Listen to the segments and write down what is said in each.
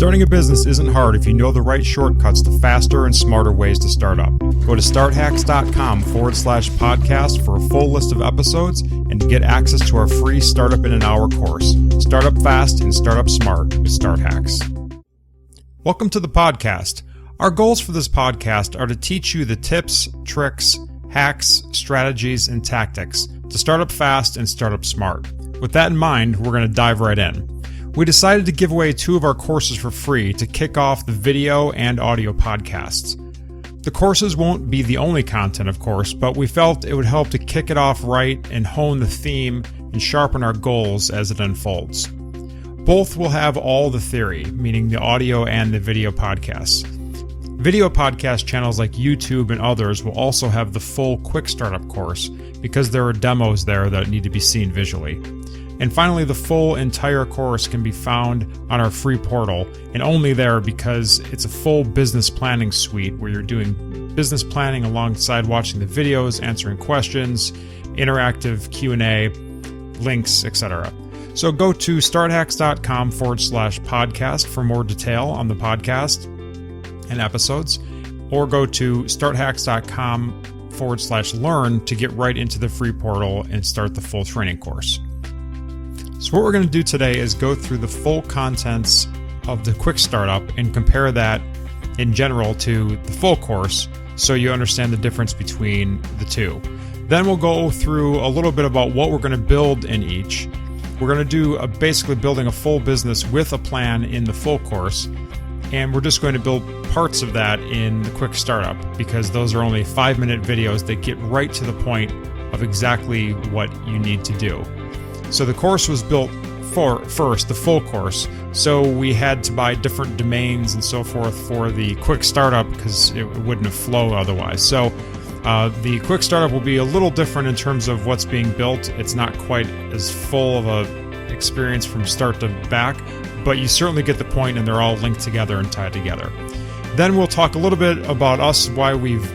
Starting a business isn't hard if you know the right shortcuts to faster and smarter ways to start up. Go to StartHacks.com/podcast for a full list of episodes and to get access to our free Startup in an Hour course. Start up fast and start up smart with StartHacks. Welcome to the podcast. Our goals for this podcast are to teach you the tips, tricks, hacks, strategies, and tactics to start up fast and start up smart. With that in mind, we're going to dive right in. We decided to give away 2 of our courses for free to kick off the video and audio podcasts. The courses won't be the only content, of course, but we felt it would help to kick it off right and hone the theme and sharpen our goals as it unfolds. Both will have all the theory, meaning the audio and the video podcasts. Video podcast channels like YouTube and others will also have the full quick startup course because there are demos there that need to be seen visually. And finally, the full entire course can be found on our free portal, and only there because it's a full business planning suite where you're doing business planning alongside watching the videos, answering questions, interactive Q&A, links, etc. So go to starthacks.com/podcast for more detail on the podcast and episodes, or go to starthacks.com/learn to get right into the free portal and start the full training course. So what we're going to do today is go through the full contents of the quick startup and compare that in general to the full course so you understand the difference between the two. Then we'll go through a little bit about what we're going to build in each. We're going to do basically building a full business with a plan in the full course, and we're just going to build parts of that in the quick startup because those are only 5-minute videos that get right to the point of exactly what you need to do. So the course was built first, the full course, so we had to buy different domains and so forth for the quick startup because it wouldn't have flowed otherwise. So the quick startup will be a little different in terms of what's being built. It's not quite as full of a experience from start to back, but you certainly get the point, and they're all linked together and tied together. Then we'll talk a little bit about us, why we've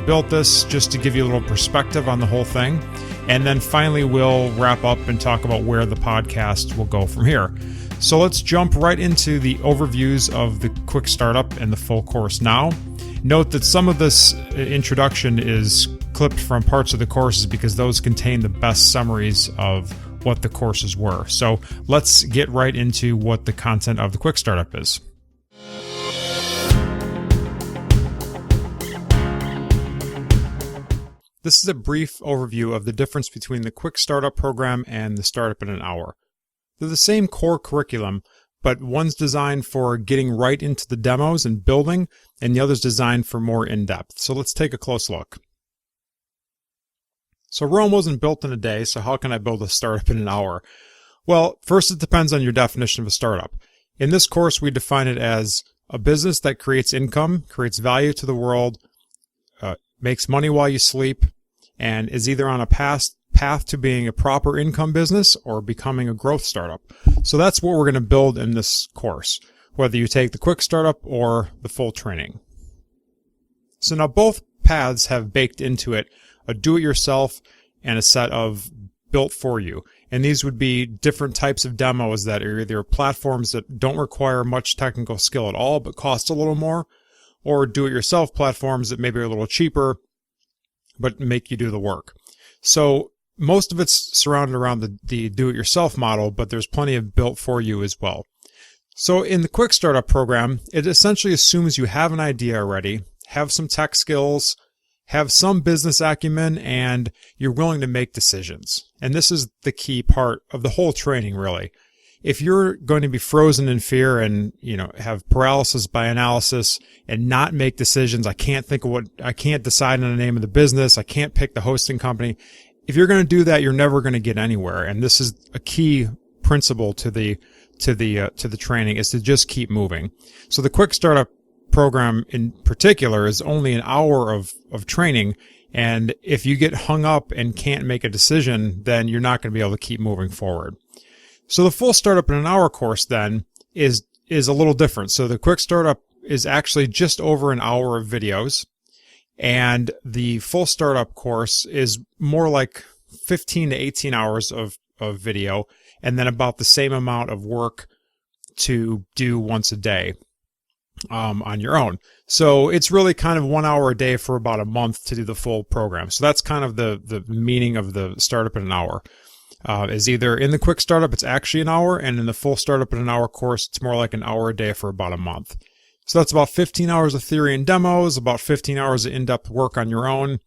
built this, just to give you a little perspective on the whole thing. And then finally, we'll wrap up and talk about where the podcast will go from here. So let's jump right into the overviews of the quick startup and the full course now. Note that some of this introduction is clipped from parts of the courses because those contain the best summaries of what the courses were. So let's get right into what the content of the quick startup is. This is a brief overview of the difference between the Quick Startup program and the Startup in an Hour. They're the same core curriculum, but one's designed for getting right into the demos and building, and the other's designed for more in-depth. So let's take a close look. So Rome wasn't built in a day, so how can I build a startup in an hour? Well, first it depends on your definition of a startup. In this course, we define it as a business that creates income, creates value to the world, makes money while you sleep, and is either on a path to being a proper income business or becoming a growth startup. So that's what we're going to build in this course, whether you take the quick startup or the full training. So now both paths have baked into it a do-it-yourself and a set of built for you. And these would be different types of demos that are either platforms that don't require much technical skill at all but cost a little more, or do-it-yourself platforms that maybe are a little cheaper, but make you do the work. So most of it's surrounded around the do-it-yourself model, but there's plenty of built for you as well. So in the Quick Startup program, it essentially assumes you have an idea already, have some tech skills, have some business acumen, and you're willing to make decisions. And this is the key part of the whole training, really. If you're going to be frozen in fear and, have paralysis by analysis and not make decisions, I can't decide on the name of the business, I can't pick the hosting company. If you're going to do that, you're never going to get anywhere. And this is a key principle to the training, is to just keep moving. So the Quick Startup program in particular is only an hour of training. And if you get hung up and can't make a decision, then you're not going to be able to keep moving forward. So the full Startup in an Hour course then is a little different. So the Quick Startup is actually just over an hour of videos, and the full Startup course is more like 15 to 18 hours of video, and then about the same amount of work to do once a day on your own. So it's really kind of 1 hour a day for about a month to do the full program. So that's kind of the meaning of the startup in an hour. Is either in the quick startup, it's actually an hour, and in the full startup in an hour course, it's more like an hour a day for about a month. So that's about 15 hours of theory and demos, about 15 hours of in-depth work on your own.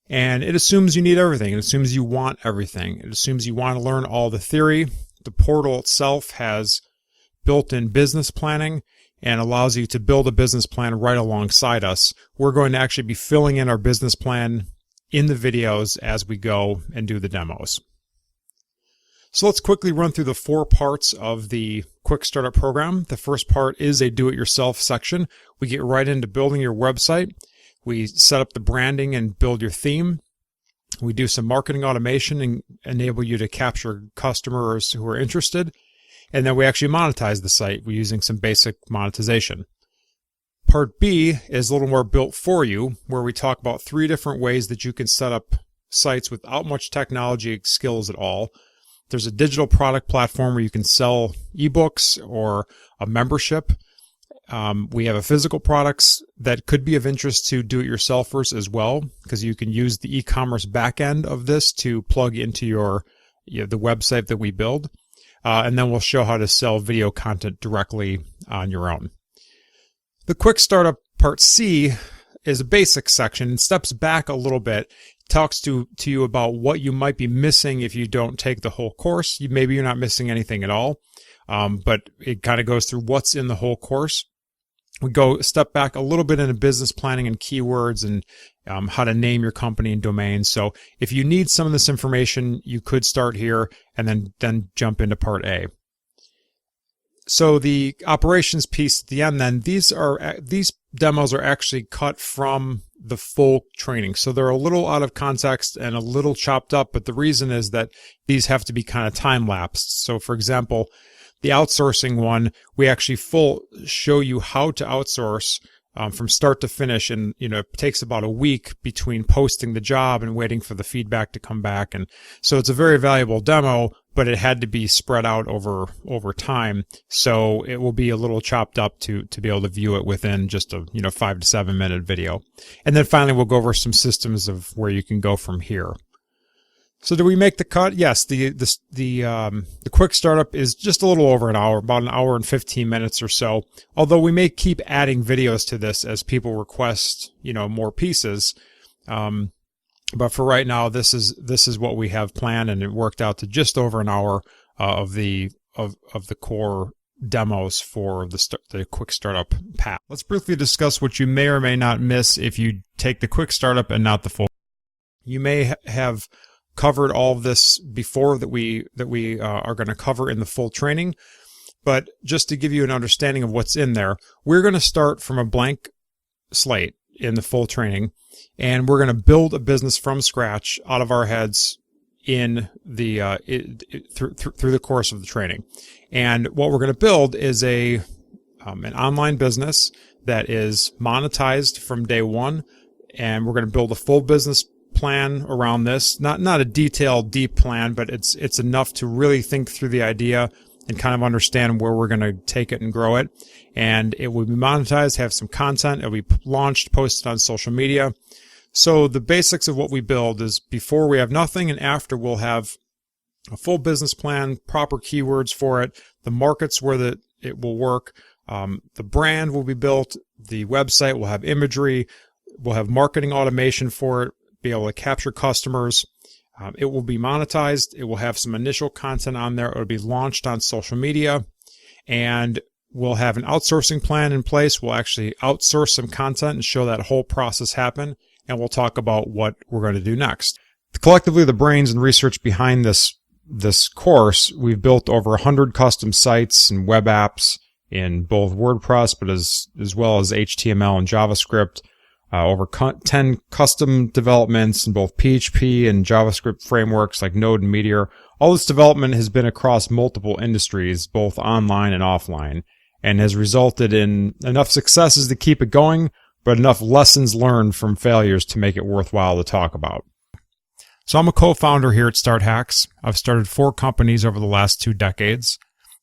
And it assumes you need everything. It assumes you want everything. It assumes you want to learn all the theory. The portal itself has built-in business planning and allows you to build a business plan right alongside us. We're going to actually be filling in our business plan in the videos as we go and do the demos. So let's quickly run through the 4 parts of the Quick Startup program. The first part is a do-it-yourself section. We get right into building your website. We set up the branding and build your theme. We do some marketing automation and enable you to capture customers who are interested. And then we actually monetize the site. We're using some basic monetization. Part B is a little more built for you, where we talk about 3 different ways that you can set up sites without much technology skills at all. There's a digital product platform where you can sell ebooks or a membership. We have a physical products that could be of interest to do-it-yourselfers as well, because you can use the e-commerce backend of this to plug into the website that we build. And then we'll show how to sell video content directly on your own. The Quick Startup Part C is a basic section and steps back a little bit. Talks to you about what you might be missing if you don't take the whole course. Maybe you're not missing anything at all, but it kind of goes through what's in the whole course. We go step back a little bit into business planning and keywords and how to name your company and domain. So if you need some of this information, you could start here and then jump into Part A. So the operations piece at the end, then these demos are actually cut from the full training. So they're a little out of context and a little chopped up, but the reason is that these have to be kind of time lapsed. So for example, the outsourcing one, we actually show you how to outsource from start to finish. And, it takes about a week between posting the job and waiting for the feedback to come back. And so it's a very valuable demo, but it had to be spread out over time. So it will be a little chopped up to be able to view it within just a 5 to 7 minute video. And then finally, we'll go over some systems of where you can go from here. So do we make the cut? Yes, the quick startup is just a little over an hour, about an hour and 15 minutes or so. Although we may keep adding videos to this as people request, more pieces. But for right now, this is what we have planned, and it worked out to just over an hour of the core demos for the quick startup path. Let's briefly discuss what you may or may not miss if you take the quick startup and not the full. You may have covered all of this before that we are going to cover in the full training, but just to give you an understanding of what's in there, we're going to start from a blank slate in the full training, and we're going to build a business from scratch out of our heads in the through the course of the training. And what we're going to build is an online business that is monetized from day one, and we're going to build a full business plan around this. Not a detailed, deep plan, but it's enough to really think through the idea and kind of understand where we're going to take it and grow it. And it will be monetized, have some content. It'll be launched, posted on social media. So the basics of what we build is before we have nothing, and after we'll have a full business plan, proper keywords for it, the markets where it will work, the brand will be built, the website will have imagery, we'll have marketing automation for it, be able to capture customers. It will be monetized. It will have some initial content on there. It will be launched on social media, and we'll have an outsourcing plan in place. We'll actually outsource some content and show that whole process happen, and we'll talk about what we're going to do next. Collectively, the brains and research behind this course, we've built over 100 custom sites and web apps in both WordPress, but as well as HTML and JavaScript. Over 10 custom developments in both PHP and JavaScript frameworks like Node and Meteor. All this development has been across multiple industries, both online and offline, and has resulted in enough successes to keep it going, but enough lessons learned from failures to make it worthwhile to talk about. So I'm a co-founder here at StartHacks. I've started 4 companies over the last 2 decades.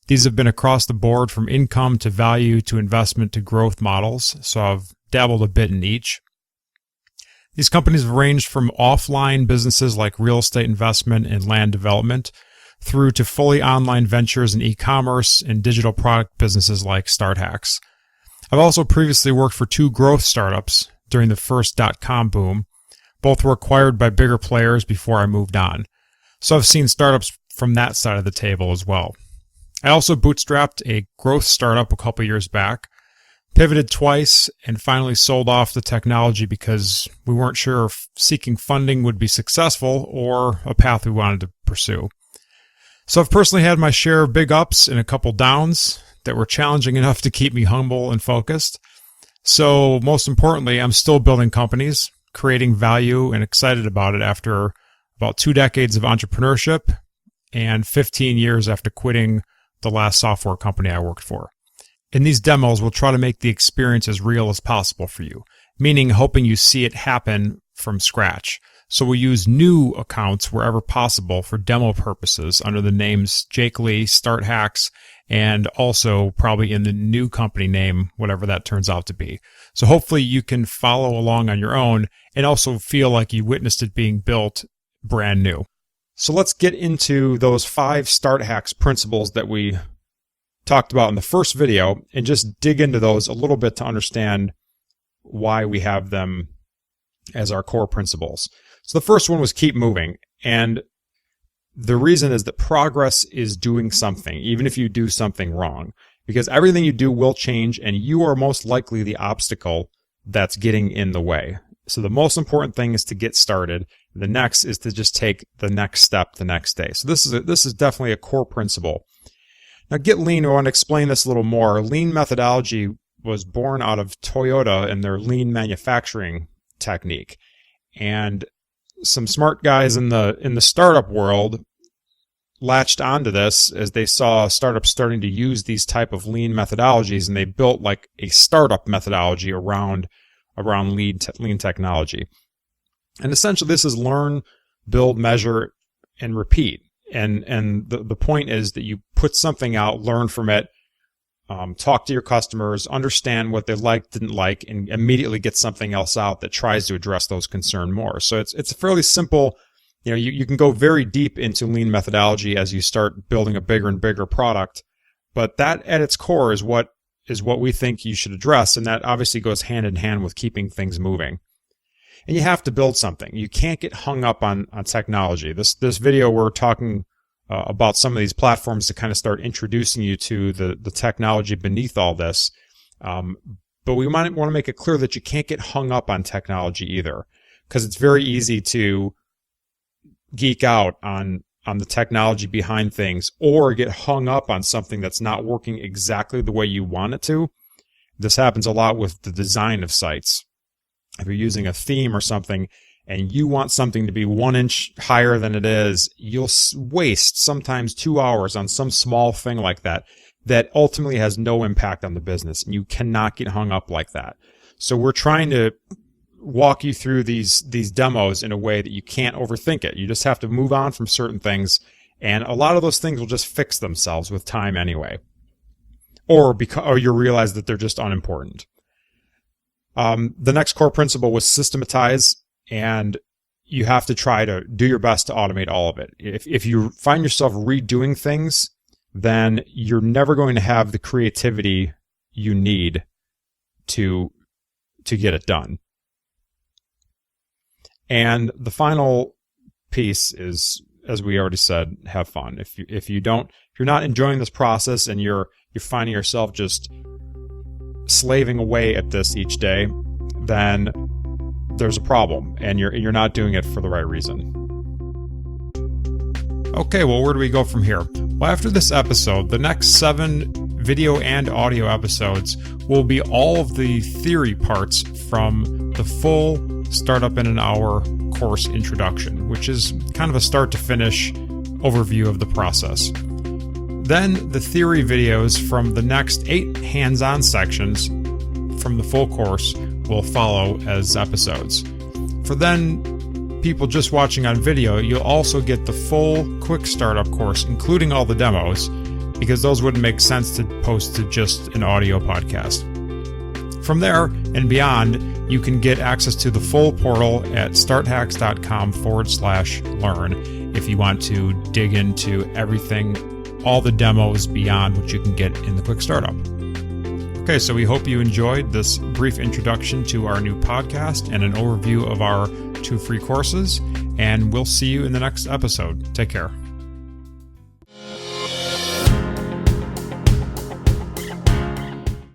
These have been across the board from income to value to investment to growth models, so I've dabbled a bit in each. These companies have ranged from offline businesses like real estate investment and land development through to fully online ventures in e-commerce and digital product businesses like StartHacks. I've also previously worked for 2 growth startups during the first .com boom. Both were acquired by bigger players before I moved on. So I've seen startups from that side of the table as well. I also bootstrapped a growth startup a couple years back, pivoted twice, and finally sold off the technology because we weren't sure if seeking funding would be successful or a path we wanted to pursue. So I've personally had my share of big ups and a couple downs that were challenging enough to keep me humble and focused. So most importantly, I'm still building companies, creating value, and excited about it after about 2 decades of entrepreneurship and 15 years after quitting the last software company I worked for. In these demos, we'll try to make the experience as real as possible for you, meaning hoping you see it happen from scratch. So we'll use new accounts wherever possible for demo purposes under the names Jake Lee, StartHacks, and also probably in the new company name, whatever that turns out to be. So hopefully you can follow along on your own and also feel like you witnessed it being built brand new. So let's get into those 5 StartHacks principles that we talked about in the first video and just dig into those a little bit to understand why we have them as our core principles. So the first one was keep moving. And the reason is that progress is doing something, even if you do something wrong, because everything you do will change and you are most likely the obstacle that's getting in the way. So the most important thing is to get started. The next is to just take the next step the next day. So this is definitely a core principle. Now, get lean. I want to explain this a little more. Lean methodology was born out of Toyota and their lean manufacturing technique. And some smart guys in the startup world latched onto this as they saw startups starting to use these type of lean methodologies, and they built like a startup methodology around lean technology. And essentially, this is learn, build, measure, and repeat. And the point is that you put something out, learn from it, talk to your customers, understand what they like, didn't like, and immediately get something else out that tries to address those concerns more. So it's a fairly simple, you can go very deep into lean methodology as you start building a bigger and bigger product. But that at its core is what we think you should address. And that obviously goes hand in hand with keeping things moving. And you have to build something. You can't get hung up on technology. This video, we're talking about some of these platforms to kind of start introducing you to the technology beneath all this. But we might want to make it clear that you can't get hung up on technology either, because it's very easy to geek out on the technology behind things or get hung up on something that's not working exactly the way you want it to. This happens a lot with the design of sites. If you're using a theme or something and you want something to be 1 inch higher than it is, you'll waste sometimes 2 hours on some small thing like that ultimately has no impact on the business. And you cannot get hung up like that. So we're trying to walk you through these demos in a way that you can't overthink it. You just have to move on from certain things. And a lot of those things will just fix themselves with time anyway. Or you'll realize that they're just unimportant. The next core principle was systematize, and you have to try to do your best to automate all of it. If you find yourself redoing things, then you're never going to have the creativity you need to get it done. And the final piece is, as we already said, have fun. If you're not enjoying this process and you're finding yourself just slaving away at this each day, then there's a problem and you're not doing it for the right reason. Okay, well, where do we go from here? Well, after this episode, the next 7 video and audio episodes will be all of the theory parts from the full Startup in an Hour course introduction, which is kind of a start to finish overview of the process. Then the theory videos from the next 8 hands-on sections from the full course will follow as episodes. For then people just watching on video, you'll also get the full quick startup course, including all the demos, because those wouldn't make sense to post to just an audio podcast. From there and beyond, you can get access to the full portal at starthacks.com/learn if you want to dig into everything, all the demos beyond what you can get in the Quick Startup. Okay, so we hope you enjoyed this brief introduction to our new podcast and an overview of our 2 free courses, and we'll see you in the next episode. Take care.